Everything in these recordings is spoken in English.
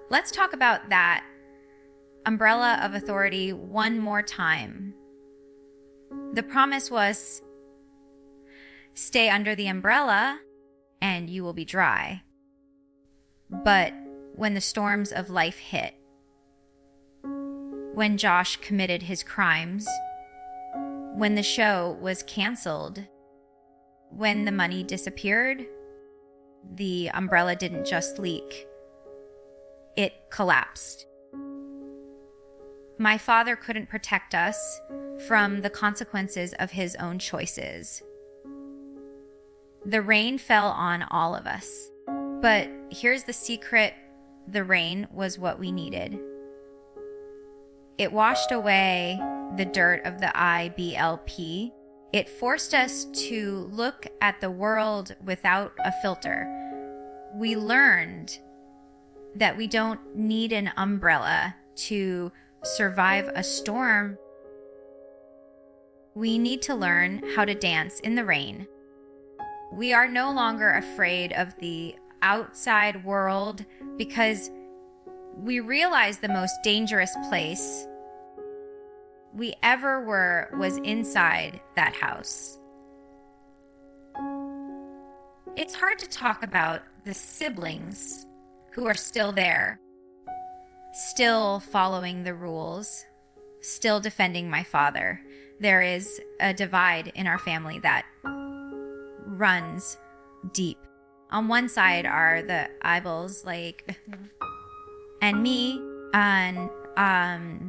Let's talk about that umbrella of authority one more time. The promise was, stay under the umbrella and you will be dry. But when the storms of life hit, when Josh committed his crimes, when the show was canceled, when the money disappeared, the umbrella didn't just leak, it collapsed. My father couldn't protect us from the consequences of his own choices. The rain fell on all of us. But here's the secret: the rain was what we needed. It washed away the dirt of the IBLP. It forced us to look at the world without a filter. We learned that we don't need an umbrella to survive a storm. We need to learn how to dance in the rain. We are no longer afraid of the outside world because we realize the most dangerous place we ever were was inside that house. It's hard to talk about the siblings who are still there, still following the rules, still defending my father. There is a divide in our family that runs deep. On one side are the eyeballs, and me, and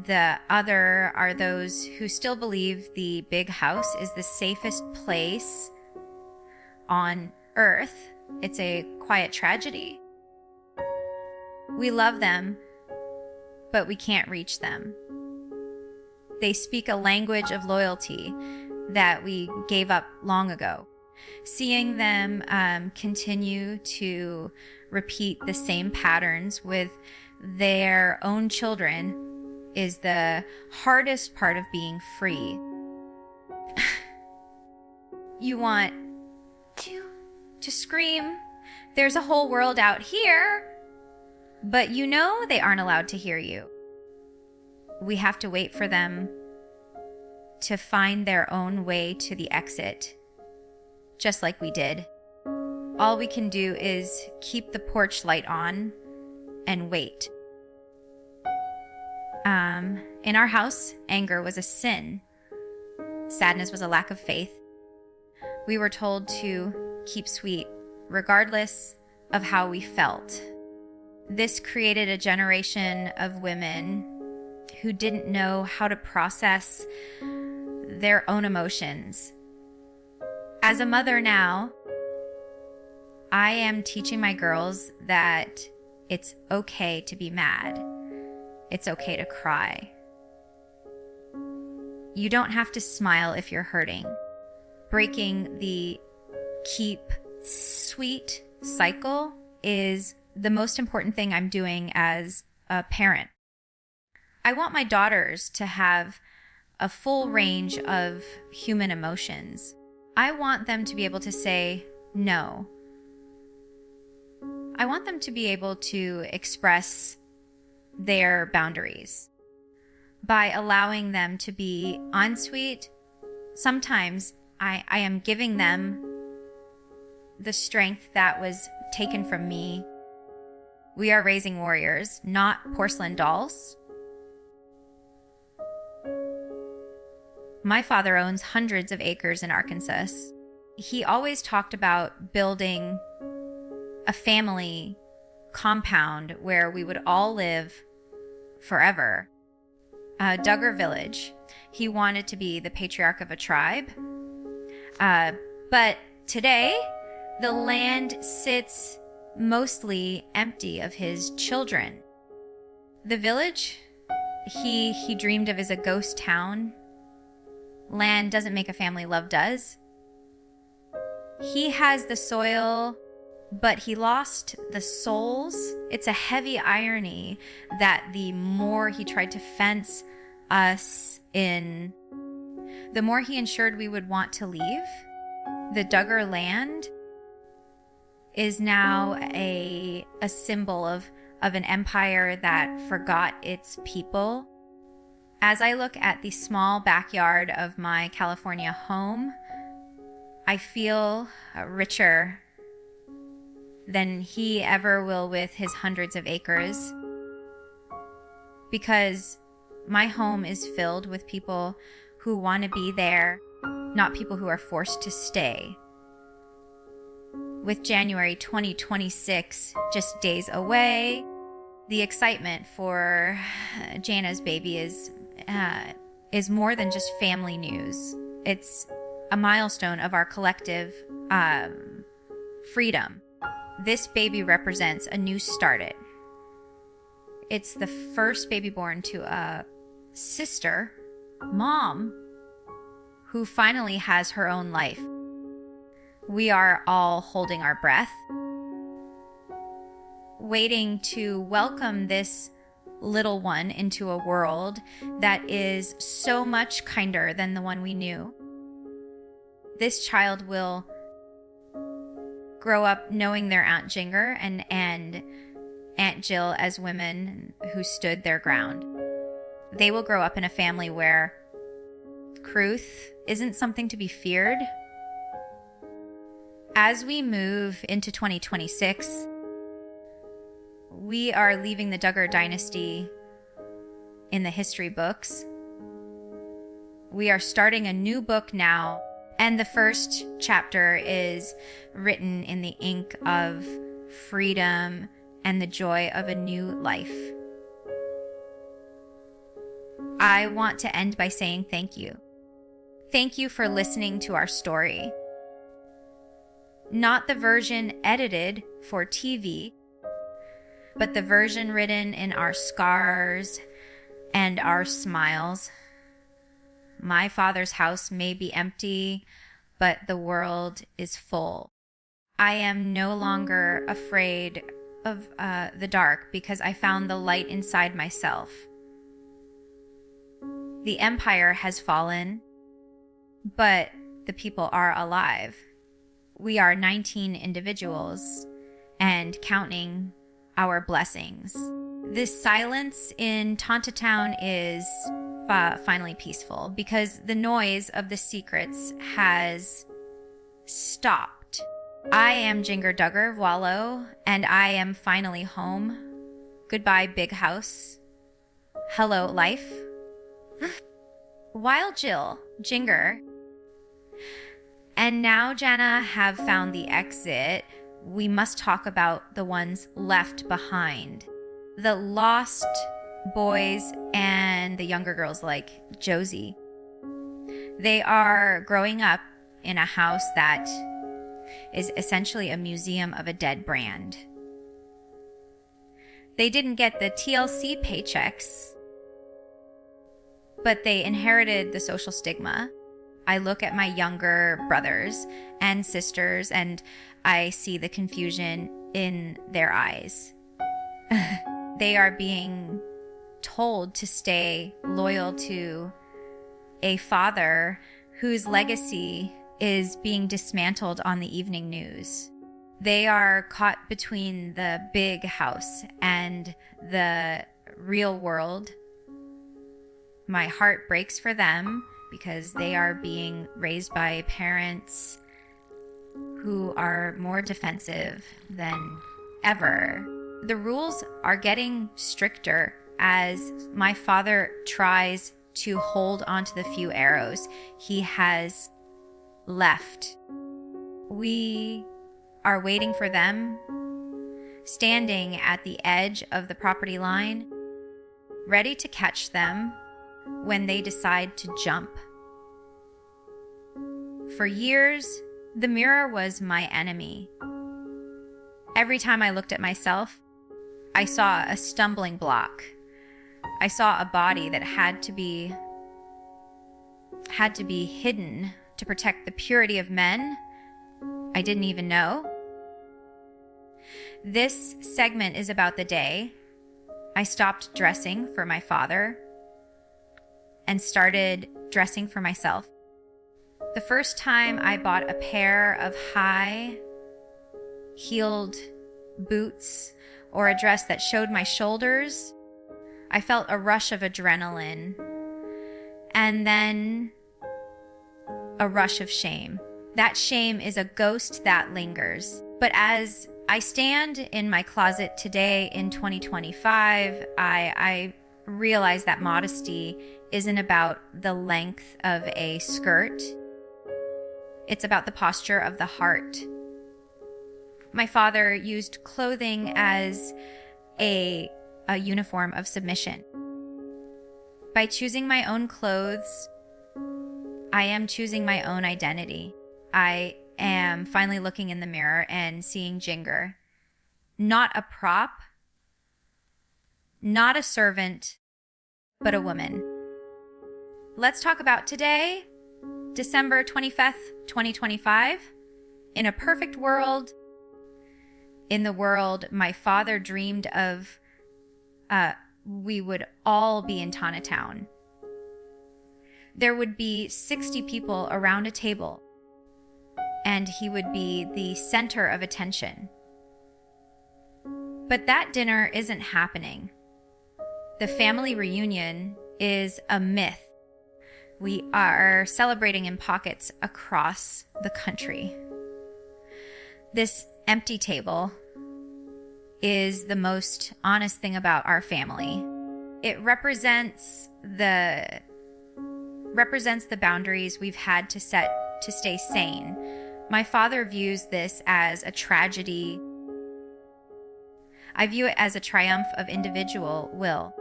the other are those who still believe the big house is the safest place on earth. It's a quiet tragedy. We love them, but we can't reach them. They speak a language of loyalty that we gave up long ago. Seeing them continue to repeat the same patterns with their own children is the hardest part of being free. You want to scream, there's a whole world out here, but you know they aren't allowed to hear you. We have to wait for them to find their own way to the exit, just like we did. All we can do is keep the porch light on and wait. In our house, anger was a sin. Sadness was a lack of faith. We were told to keep sweet, regardless of how we felt. This created a generation of women who didn't know how to process their own emotions. As a mother now, I am teaching my girls that it's okay to be mad. It's okay to cry. You don't have to smile if you're hurting. Breaking the keep sweet cycle is the most important thing I'm doing as a parent. I want my daughters to have a full range of human emotions. I want them to be able to say no. I want them to be able to express their boundaries by allowing them to be unsweet. Sometimes I am giving them the strength that was taken from me. We are raising warriors, not porcelain dolls. My father owns hundreds of acres in Arkansas. He always talked about building a family compound where we would all live forever. Duggar village. He wanted to be the patriarch of a tribe. But today, the land sits mostly empty of his children. The village he dreamed of as a ghost town. Land doesn't make a family, love does. He has the soil, but he lost the souls. It's a heavy irony that the more he tried to fence us in, the more he ensured we would want to leave. The Duggar land is now a symbol of of an empire that forgot its people. As I look at the small backyard of my California home, I feel richer than he ever will with his hundreds of acres, because my home is filled with people who want to be there, not people who are forced to stay. With January 2026 just days away, the excitement for Jana's baby is more than just family news. It's a milestone of our collective freedom. This baby represents a new start. It's the first baby born to a sister, mom, who finally has her own life. We are all holding our breath, waiting to welcome this little one into a world that is so much kinder than the one we knew. This child will grow up knowing their Aunt Jinger and Aunt Jill as women who stood their ground. They will grow up in a family where truth isn't something to be feared. As we move into 2026, we are leaving the Duggar dynasty in the history books. We are starting a new book now, and the first chapter is written in the ink of freedom and the joy of a new life. I want to end by saying thank you. Thank you for listening to our story. Not the version edited for TV, but the version written in our scars and our smiles. My father's house may be empty, but the world is full. I am no longer afraid of the dark because I found the light inside myself. The empire has fallen, but the people are alive. We are 19 individuals and counting our blessings. This silence in Tontitown is finally peaceful because the noise of the secrets has stopped. I am Jinger Duggar of Wallow, and I am finally home. Goodbye, big house. Hello, life. While Jinger, and now Jana have found the exit, we must talk about the ones left behind. The lost boys and the younger girls like Josie. They are growing up in a house that is essentially a museum of a dead brand. They didn't get the TLC paychecks, but they inherited the social stigma. I look at my younger brothers and sisters and I see the confusion in their eyes. They are being told to stay loyal to a father whose legacy is being dismantled on the evening news. They are caught between the big house and the real world. My heart breaks for them because they are being raised by parents who are more defensive than ever. The rules are getting stricter as my father tries to hold onto the few arrows he has left. We are waiting for them, standing at the edge of the property line, ready to catch them when they decide to jump. For years, the mirror was my enemy. Every time I looked at myself, I saw a stumbling block. I saw a body that had to be hidden to protect the purity of men I didn't even know. This segment is about the day I stopped dressing for my father and started dressing for myself. The first time I bought a pair of high-heeled boots or a dress that showed my shoulders, I felt a rush of adrenaline and then a rush of shame. That shame is a ghost that lingers. But as I stand in my closet today in 2025, I realize that modesty isn't about the length of a skirt. It's about the posture of the heart. My father used clothing as a uniform of submission. By choosing my own clothes, I am choosing my own identity. I am finally looking in the mirror and seeing Jinger. Not a prop, not a servant, but a woman. Let's talk about today, December 25th, 2025. In a perfect world, in the world my father dreamed of, we would all be in Tontitown. There would be 60 people around a table, and he would be the center of attention. But that dinner isn't happening. The family reunion is a myth. We are celebrating in pockets across the country. This empty table is the most honest thing about our family. It represents the boundaries we've had to set to stay sane. My father views this as a tragedy. I view it as a triumph of individual will.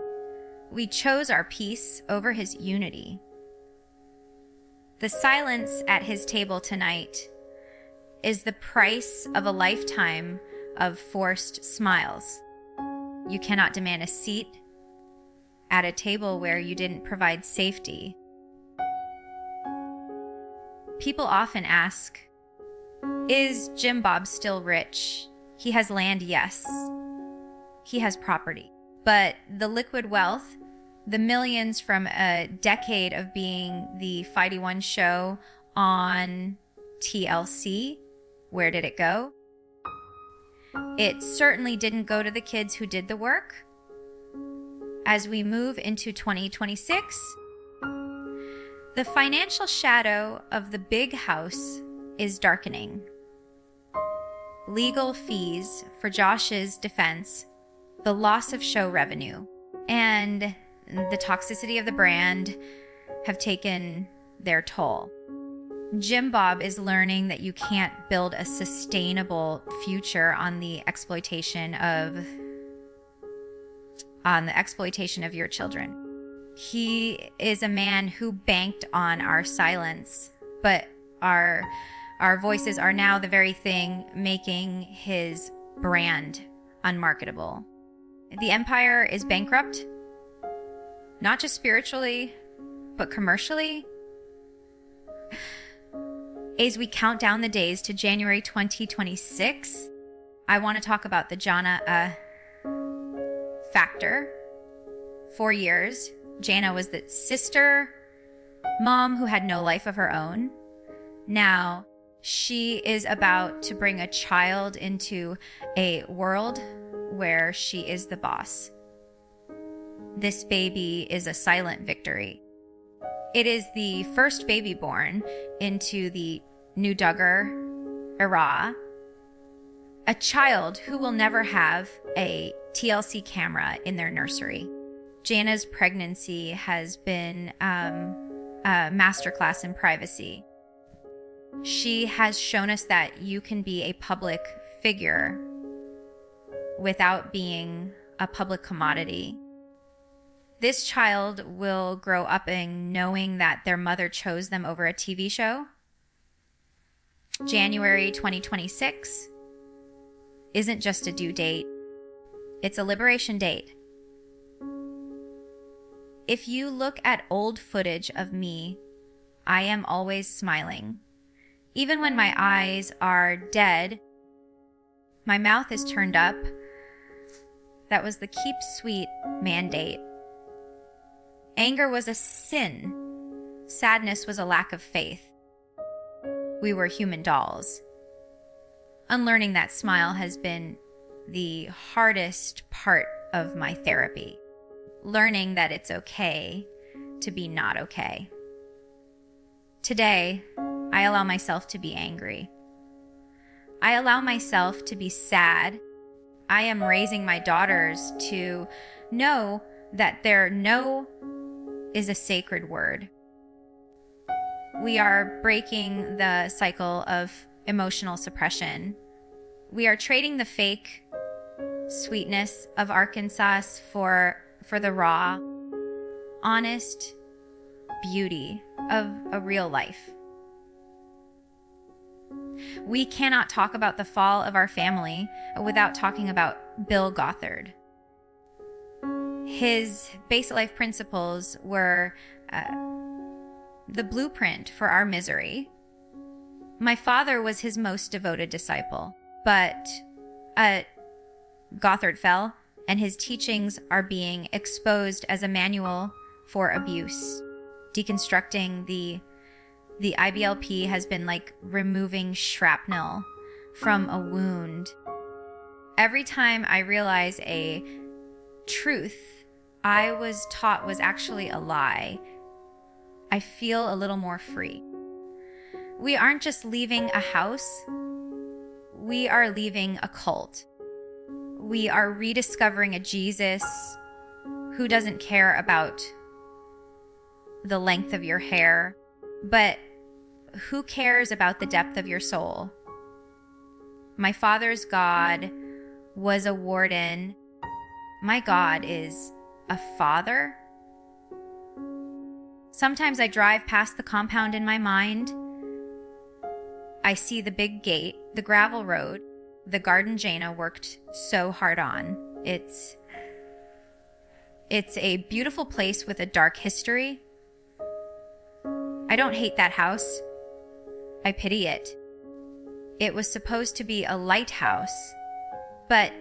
We chose our peace over his unity. The silence at his table tonight is the price of a lifetime of forced smiles. You cannot demand a seat at a table where you didn't provide safety. People often ask, is Jim Bob still rich? He has land, yes. He has property. But the liquid wealth, the millions from a decade of being the Fighty One show on TLC, where did it go? It certainly didn't go to the kids who did the work. As we move into 2026, the financial shadow of the big house is darkening. Legal fees for Josh's defense, the loss of show revenue, and the toxicity of the brand have taken their toll. Jim Bob is learning that you can't build a sustainable future on the exploitation of your children. He is a man who banked on our silence, but our voices are now the very thing making his brand unmarketable. The empire is bankrupt, not just spiritually, but commercially. As we count down the days to January 2026, I want to talk about the Jana factor. 4 years, Jana was the sister, mom who had no life of her own. Now, she is about to bring a child into a world where she is the boss. This baby is a silent victory. It is the first baby born into the new Duggar era. A child who will never have a TLC camera in their nursery. Jana's pregnancy has been a masterclass in privacy. She has shown us that you can be a public figure without being a public commodity. This child will grow up in knowing that their mother chose them over a TV show. January 2026 isn't just a due date. It's a liberation date. If you look at old footage of me, I am always smiling. Even when my eyes are dead, my mouth is turned up. That was the keep sweet mandate. Anger was a sin. Sadness was a lack of faith. We were human dolls. Unlearning that smile has been the hardest part of my therapy. Learning that it's okay to be not okay. Today, I allow myself to be angry. I allow myself to be sad. I am raising my daughters to know that their no is a sacred word. We are breaking the cycle of emotional suppression. We are trading the fake sweetness of Arkansas for the raw, honest beauty of a real life. We cannot talk about the fall of our family without talking about Bill Gothard. His basic life principles were the blueprint for our misery. My father was his most devoted disciple, but Gothard fell, and his teachings are being exposed as a manual for abuse. Deconstructing the IBLP has been like removing shrapnel from a wound. Every time I realize a truth I was taught was actually a lie, I feel a little more free. We aren't just leaving a house, we are leaving a cult. We are rediscovering a Jesus who doesn't care about the length of your hair, but who cares about the depth of your soul? My father's God was a warden. My God is a father. Sometimes I drive past the compound in my mind. I see the big gate, the gravel road, the garden Jana worked so hard on. It's a beautiful place with a dark history. I don't hate that house. I pity it. It was supposed to be a lighthouse, but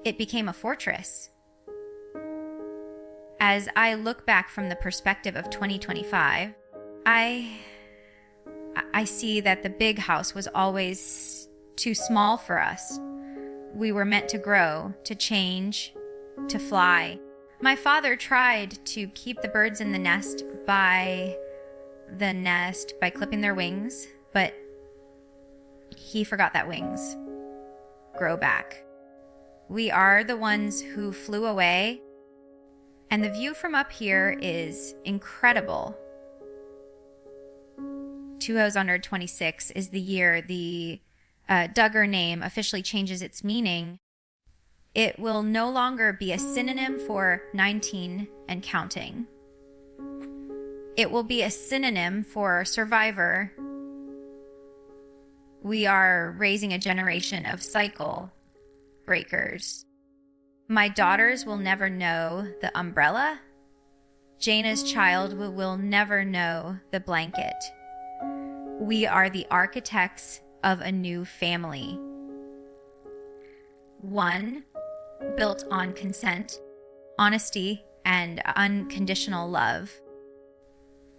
it became a fortress. As I look back from the perspective of 2025, I see that the big house was always too small for us. We were meant to grow, to change, to fly. My father tried to keep the birds in the nest by clipping their wings, but he forgot that wings grow back. We are the ones who flew away, and the view from up here is incredible. 2026 is the year the Duggar name officially changes its meaning. It will no longer be a synonym for 19 and counting. It will be a synonym for survivor. We are raising a generation of cycle breakers. My daughters will never know the umbrella. Jana's child will never know the blanket. We are the architects of a new family. One built on consent, honesty, and unconditional love.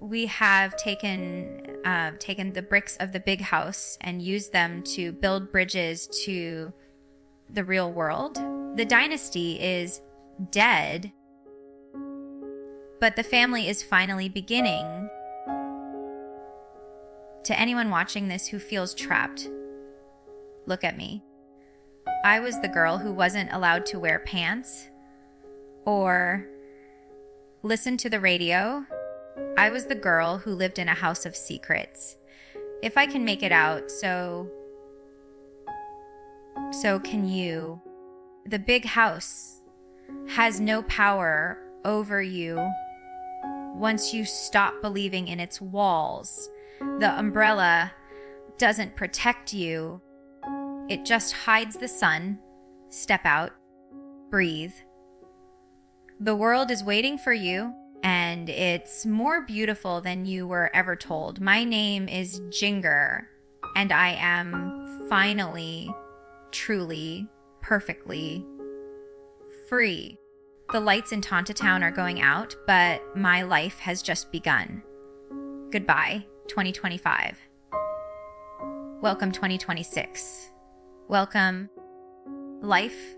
We have taken the bricks of the big house and used them to build bridges to the real world. The dynasty is dead, but the family is finally beginning. To anyone watching this who feels trapped, look at me. I was the girl who wasn't allowed to wear pants or listen to the radio. I was the girl who lived in a house of secrets. If I can make it out, so can you. The big house has no power over you once you stop believing in its walls. The umbrella doesn't protect you. It just hides the sun. Step out. Breathe. The world is waiting for you, and it's more beautiful than you were ever told. My name is Jinger, and I am finally, truly, perfectly free. The lights in Tontitown are going out, but my life has just begun. Goodbye, 2025. Welcome, 2026. Welcome, life.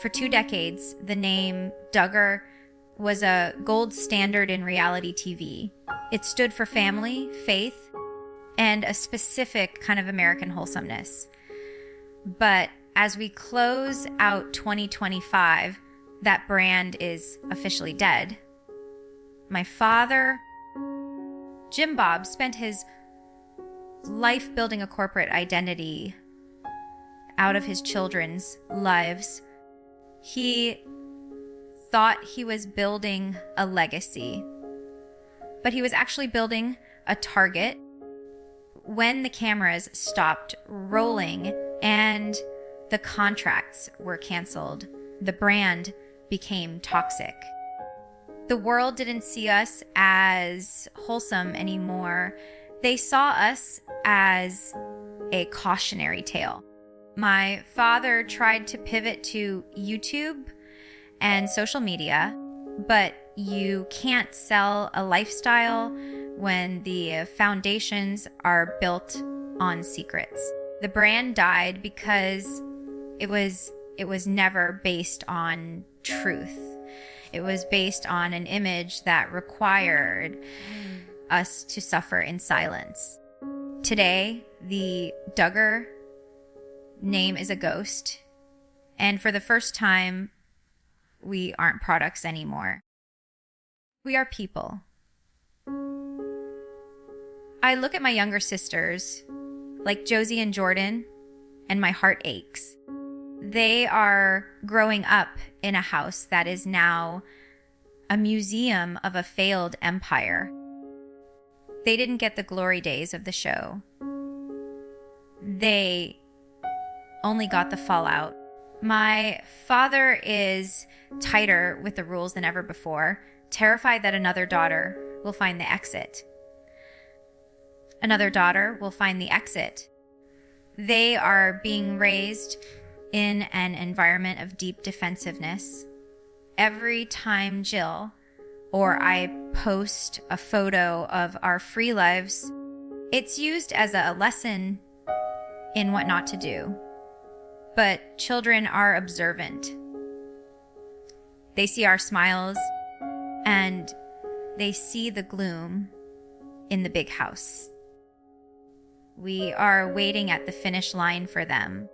For 2 decades, the name Duggar was a gold standard in reality TV. It stood for family, faith, and a specific kind of American wholesomeness. But as we close out 2025, that brand is officially dead. My father, Jim Bob, spent his life building a corporate identity out of his children's lives. He thought he was building a legacy, but he was actually building a target. When the cameras stopped rolling and the contracts were canceled, the brand became toxic. The world didn't see us as wholesome anymore. They saw us as a cautionary tale. My father tried to pivot to YouTube and social media, but you can't sell a lifestyle when the foundations are built on secrets. The brand died because it was never based on truth. It was based on an image that required us to suffer in silence. Today, the Duggar name is a ghost, and for the first time, we aren't products anymore. We are people. I look at my younger sisters, like Josie and Jordan, and my heart aches. They are growing up in a house that is now a museum of a failed empire. They didn't get the glory days of the show. They only got the fallout. My father is tighter with the rules than ever before, terrified that another daughter will find the exit. Another daughter will find the exit. They are being raised in an environment of deep defensiveness. Every time Jill or I post a photo of our free lives, it's used as a lesson in what not to do. But children are observant. They see our smiles and they see the gloom in the big house. We are waiting at the finish line for them.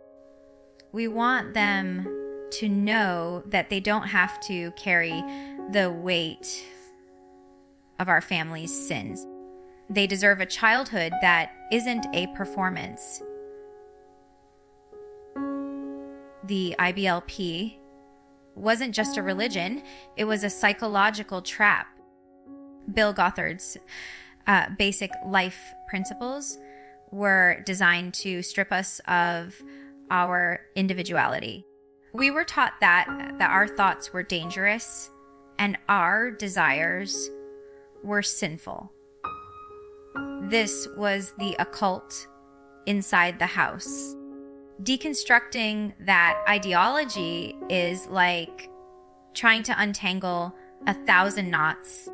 We want them to know that they don't have to carry the weight of our family's sins. They deserve a childhood that isn't a performance. The IBLP wasn't just a religion, it was a psychological trap. Bill Gothard's basic life principles were designed to strip us of our individuality. We were taught that our thoughts were dangerous and our desires were sinful. This was the occult inside the house. Deconstructing that ideology is like trying to untangle 1,000 knots.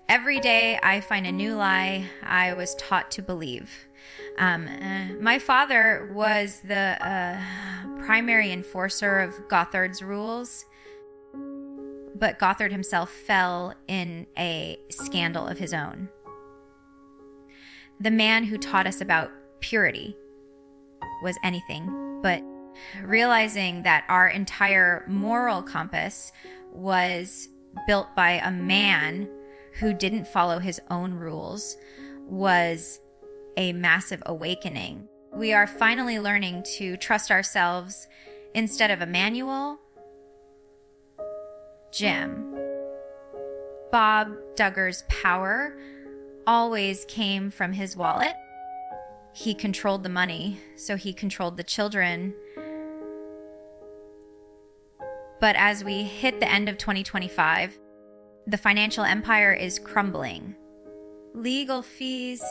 Every day I find a new lie I was taught to believe. My father was the primary enforcer of Gothard's rules, but Gothard himself fell in a scandal of his own. The man who taught us about purity was anything but realizing that our entire moral compass was built by a man who didn't follow his own rules was a massive awakening. We are finally learning to trust ourselves instead of a manual. Jim. Bob Duggar's power always came from his wallet. He controlled the money, so he controlled the children. But as we hit the end of 2025, the financial empire is crumbling. Legal fees,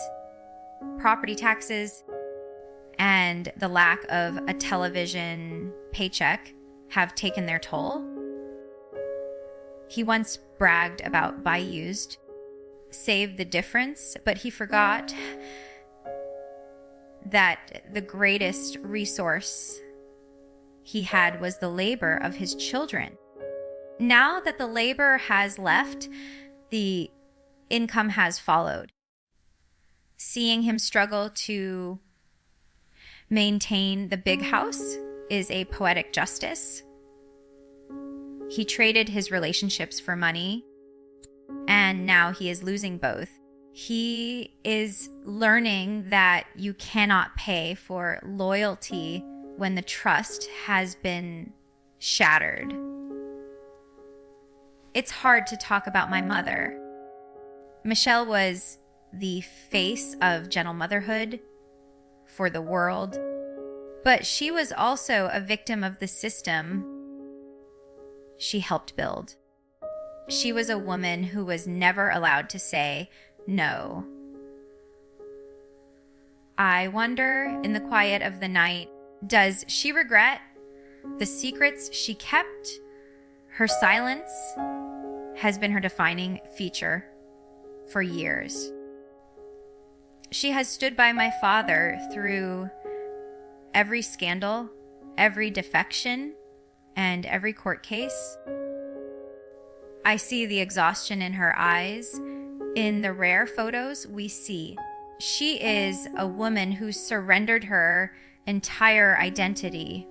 property taxes, and the lack of a television paycheck have taken their toll. He once bragged about buy used, save the difference, but he forgot that the greatest resource he had was the labor of his children. Now that the labor has left, the income has followed. Seeing him struggle to maintain the big house is a poetic justice. He traded his relationships for money, and now he is losing both. He is learning that you cannot pay for loyalty when the trust has been shattered. It's hard to talk about my mother. Michelle was the face of gentle motherhood for the world, but she was also a victim of the system she helped build. She was a woman who was never allowed to say no. I wonder, in the quiet of the night, does she regret the secrets she kept? Her silence has been her defining feature for years. She has stood by my father through every scandal, every defection, and every court case. I see the exhaustion in her eyes. In the rare photos we see, she is a woman who surrendered her entire identity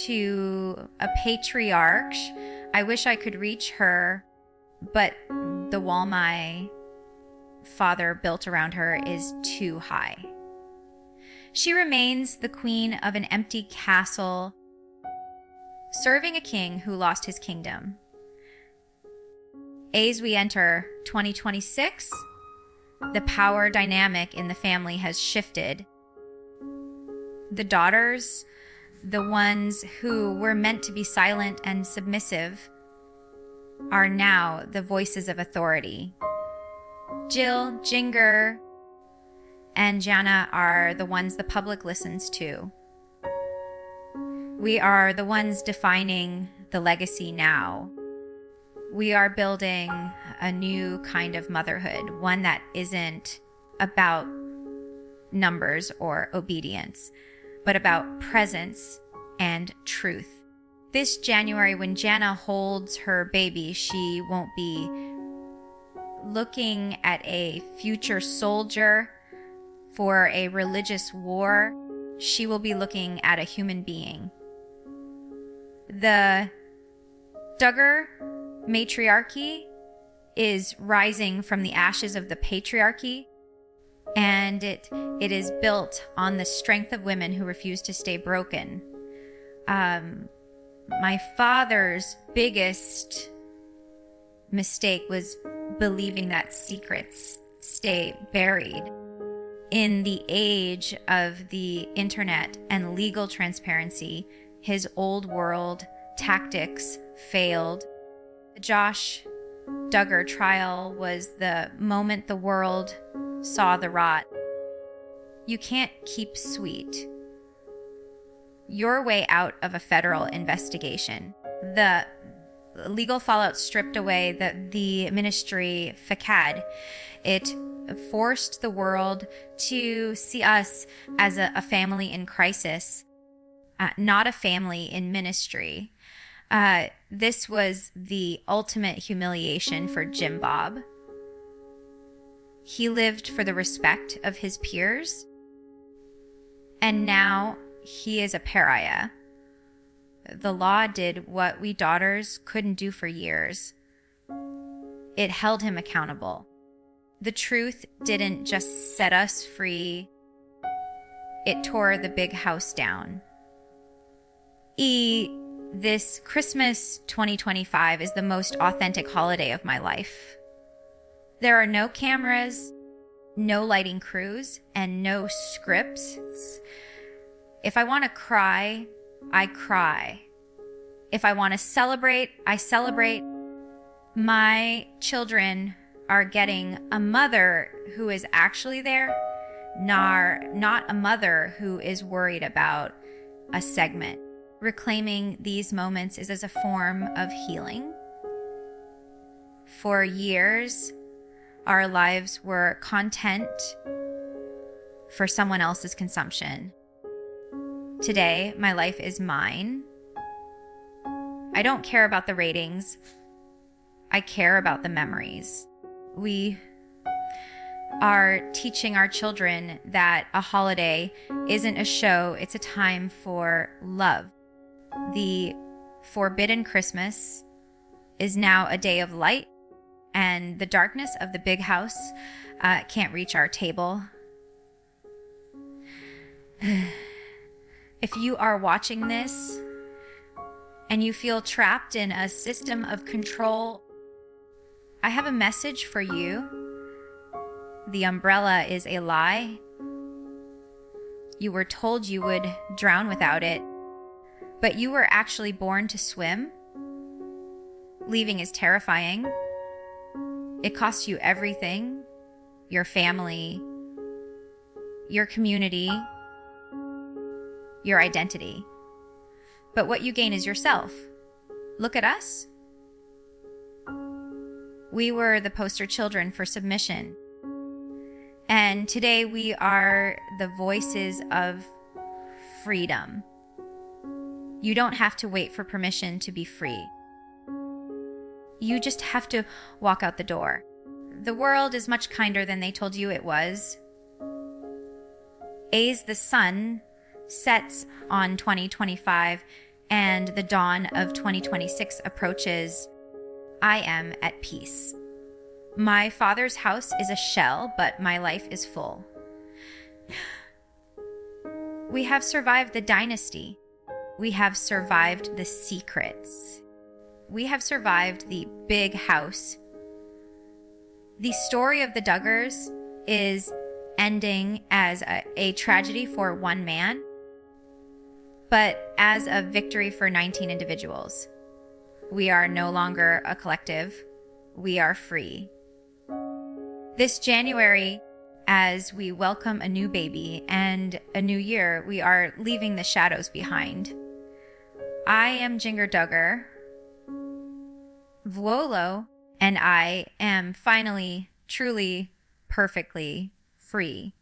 to a patriarch. I wish I could reach her, but the wall my father built around her is too high. She remains the queen of an empty castle, serving a king who lost his kingdom. As we enter 2026, the power dynamic in the family has shifted. The daughters, the ones who were meant to be silent and submissive, are now the voices of authority. Jill, Jinger, and Jana are the ones the public listens to. We are the ones defining the legacy now. We are building a new kind of motherhood, one that isn't about numbers or obedience, but about presence and truth. This January, when Jana holds her baby, she won't be looking at a future soldier for a religious war. She will be looking at a human being. The Duggar matriarchy is rising from the ashes of the patriarchy, and it is built on the strength of women who refuse to stay broken. My father's biggest mistake was believing that secrets stay buried. In the age of the internet and legal transparency, his old world tactics failed. The Josh Duggar trial was the moment the world saw the rot. You can't keep sweet your way out of a federal investigation. The legal fallout stripped away the ministry facade. It forced the world to see us as a family in crisis, not a family in ministry. This was the ultimate humiliation for Jim Bob. He lived for the respect of his peers, and now he is a pariah. The law did what we daughters couldn't do for years. It held him accountable. The truth didn't just set us free, it tore the big house down. This Christmas 2025 is the most authentic holiday of my life. There are no cameras, no lighting crews, and no scripts. If I want to cry, I cry. If I want to celebrate, I celebrate. My children are getting a mother who is actually there, not a mother who is worried about a segment. Reclaiming these moments is as a form of healing. For years, our lives were content for someone else's consumption. Today, my life is mine. I don't care about the ratings. I care about the memories. We are teaching our children that a holiday isn't a show, it's a time for love. The forbidden Christmas is now a day of light, and the darkness of the big house can't reach our table. If you are watching this and you feel trapped in a system of control, I have a message for you. The umbrella is a lie. You were told you would drown without it, but you were actually born to swim. Leaving is terrifying. It costs you everything, your family, your community, your identity. But what you gain is yourself. Look at us. We were the poster children for submission. And today we are the voices of freedom. You don't have to wait for permission to be free. You just have to walk out the door. The world is much kinder than they told you it was. As the sun sets on 2025 and the dawn of 2026 approaches, I am at peace. My father's house is a shell, but my life is full. We have survived the dynasty. We have survived the secrets. We have survived the big house. The story of the Duggars is ending as a tragedy for one man, but as a victory for 19 individuals. We are no longer a collective. We are free. This January, as we welcome a new baby and a new year, we are leaving the shadows behind. I am Jinger Duggar. Vuolo and I am finally, truly, perfectly free.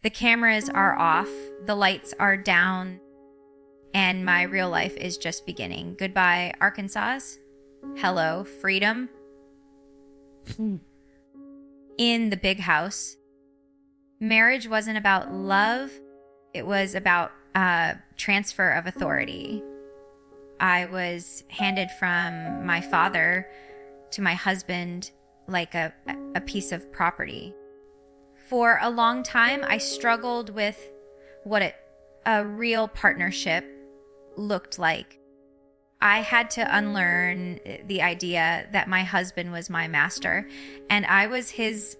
The cameras are off, the lights are down, and my real life is just beginning. Goodbye, Arkansas. Hello, freedom. In the big house, marriage wasn't about love. It was about transfer of authority. I was handed from my father to my husband like a piece of property. For a long time, I struggled with what a real partnership looked like. I had to unlearn the idea that my husband was my master and I was his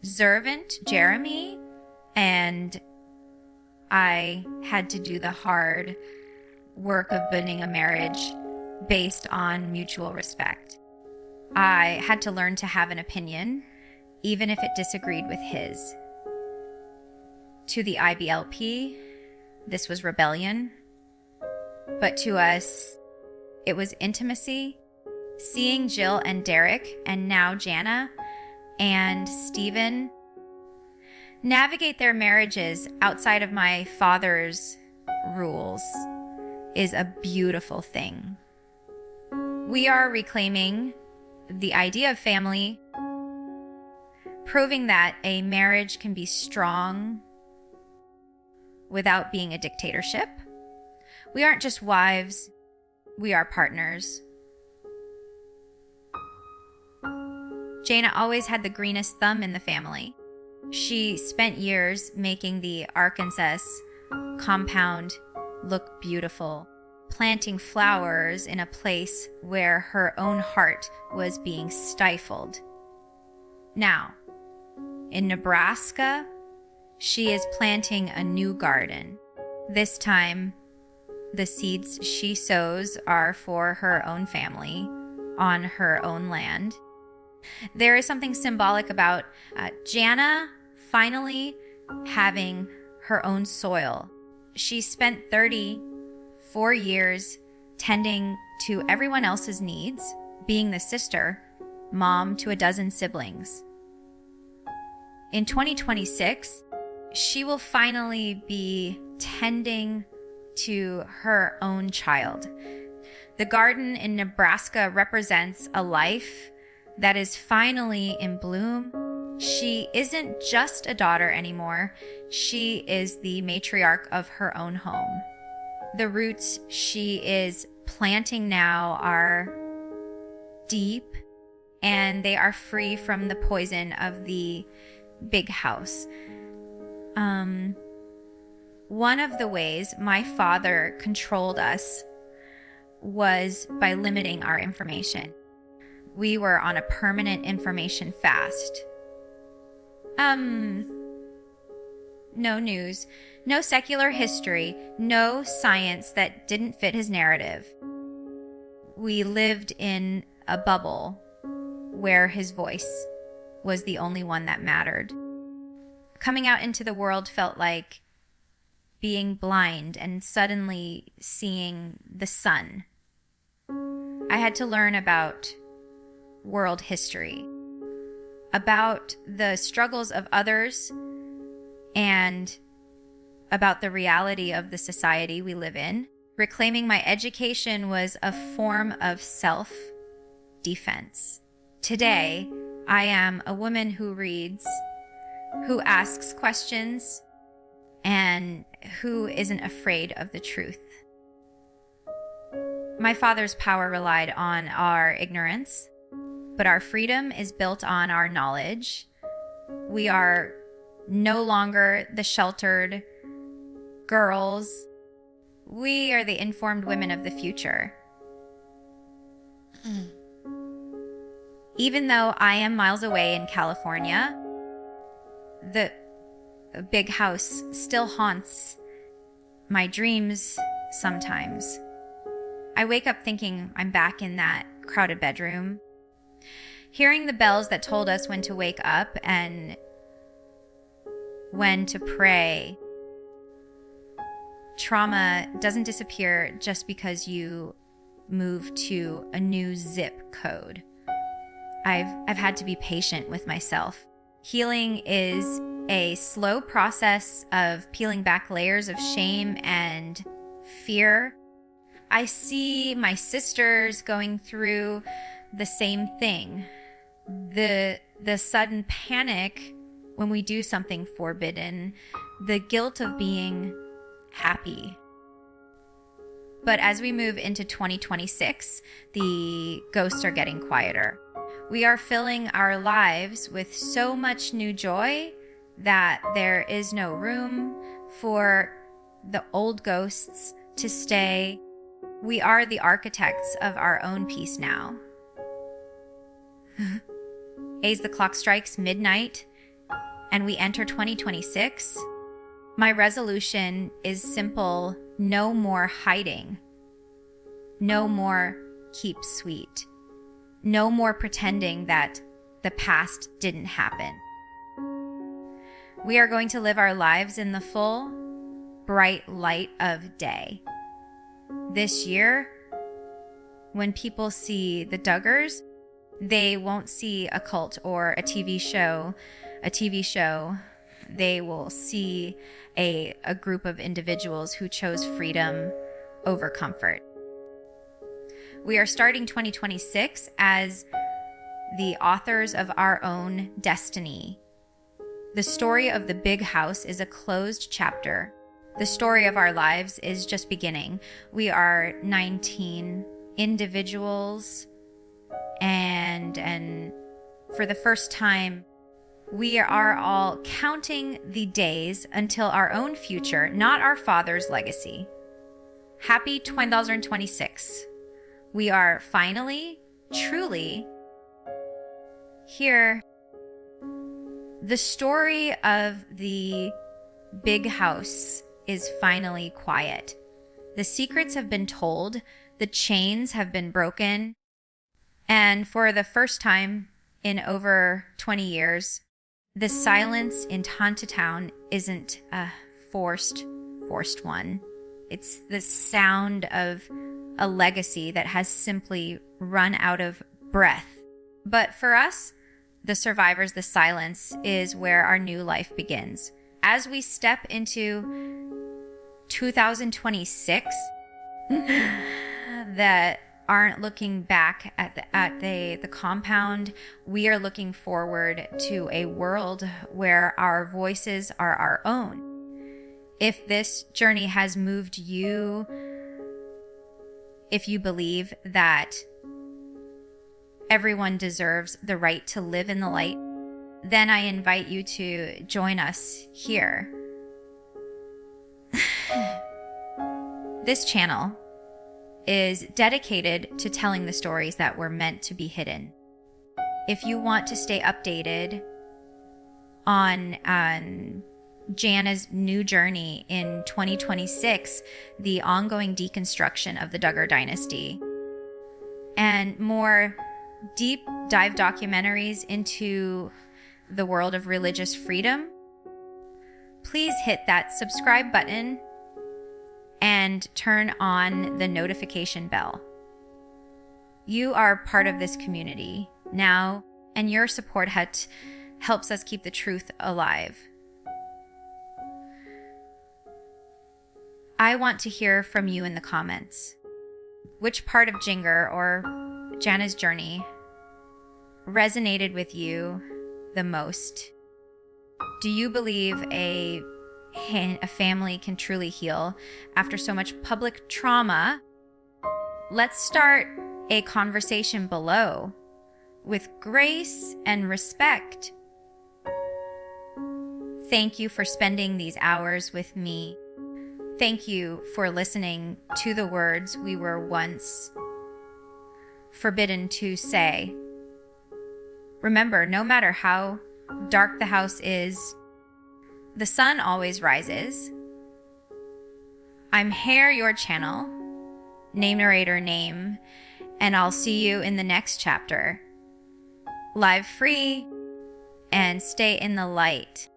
servant, Jeremy, and I had to do the hard work of building a marriage based on mutual respect. I had to learn to have an opinion, even if it disagreed with his. To the IBLP, this was rebellion. But to us, it was intimacy. Seeing Jill and Derek, and now Jana and Stephen, navigate their marriages outside of my father's rules is a beautiful thing. We are reclaiming the idea of family, proving that a marriage can be strong without being a dictatorship. We aren't just wives, we are partners. Jana always had the greenest thumb in the family. She spent years making the Arkansas compound look beautiful, planting flowers in a place where her own heart was being stifled. Now, in Nebraska, she is planting a new garden. This time, the seeds she sows are for her own family on her own land. There is something symbolic about Jana finally having her own soil. She spent 34 years tending to everyone else's needs, being the sister, mom to a dozen siblings. In 2026, she will finally be tending to her own child. The garden in Nebraska represents a life that is finally in bloom. She isn't just a daughter anymore. She is the matriarch of her own home. The roots she is planting now are deep, and they are free from the poison of the big house. One of the ways my father controlled us was by limiting our information. We were on a permanent information fast. No news, no secular history, no science that didn't fit his narrative. We lived in a bubble where his voice was the only one that mattered. Coming out into the world felt like being blind and suddenly seeing the sun. I had to learn about world history, about the struggles of others, and about the reality of the society we live in. Reclaiming my education was a form of self-defense. Today, I am a woman who reads, who asks questions, and who isn't afraid of the truth. My father's power relied on our ignorance, but our freedom is built on our knowledge. We are no longer the sheltered girls. We are the informed women of the future. Even though I am miles away in California, the big house still haunts my dreams sometimes. I wake up thinking I'm back in that crowded bedroom, hearing the bells that told us when to wake up and when to pray. Trauma doesn't disappear just because you move to a new zip code. I've had to be patient with myself. Healing is a slow process of peeling back layers of shame and fear. I see my sisters going through the same thing. The sudden panic when we do something forbidden, the guilt of being happy. But as we move into 2026, the ghosts are getting quieter. We are filling our lives with so much new joy that there is no room for the old ghosts to stay. We are the architects of our own peace now. As the clock strikes midnight and we enter 2026, my resolution is simple: no more hiding. No more keep sweet. No more pretending that the past didn't happen. We are going to live our lives in the full, bright light of day. This year, when people see the Duggars, they won't see a cult or a TV show. They will see a group of individuals who chose freedom over comfort. We are starting 2026 as the authors of our own destiny. The story of the big house is a closed chapter. The story of our lives is just beginning. We are 19 individuals, and for the first time, we are all counting the days until our own future, not our father's legacy. Happy 2026. We are finally, truly here. The story of the big house is finally quiet. The secrets have been told, the chains have been broken, and for the first time in over 20 years, the silence in Tontitown isn't a forced one. It's the sound of a legacy that has simply run out of breath. But for us, the survivors, the silence is where our new life begins. as we step into 2026 that aren't looking back at the compound, we are looking forward to a world where our voices are our own. If this journey has moved you, if you believe that everyone deserves the right to live in the light, then I invite you to join us here. This channel is dedicated to telling the stories that were meant to be hidden. If you want to stay updated on Jana's new journey in 2026, the ongoing deconstruction of the Duggar dynasty, and more deep dive documentaries into the world of religious freedom, please hit that subscribe button and turn on the notification bell. You are part of this community now, and your support helps us keep the truth alive. I want to hear from you in the comments. Which part of Jinger or Jana's journey resonated with you the most? Do you believe a family can truly heal after so much public trauma? Let's start a conversation below with grace and respect. Thank you for spending these hours with me. Thank you for listening to the words we were once forbidden to say. Remember, no matter how dark the house is, the sun always rises. I'm Hair, your channel, name narrator name, and I'll see you in the next chapter. Live free and stay in the light.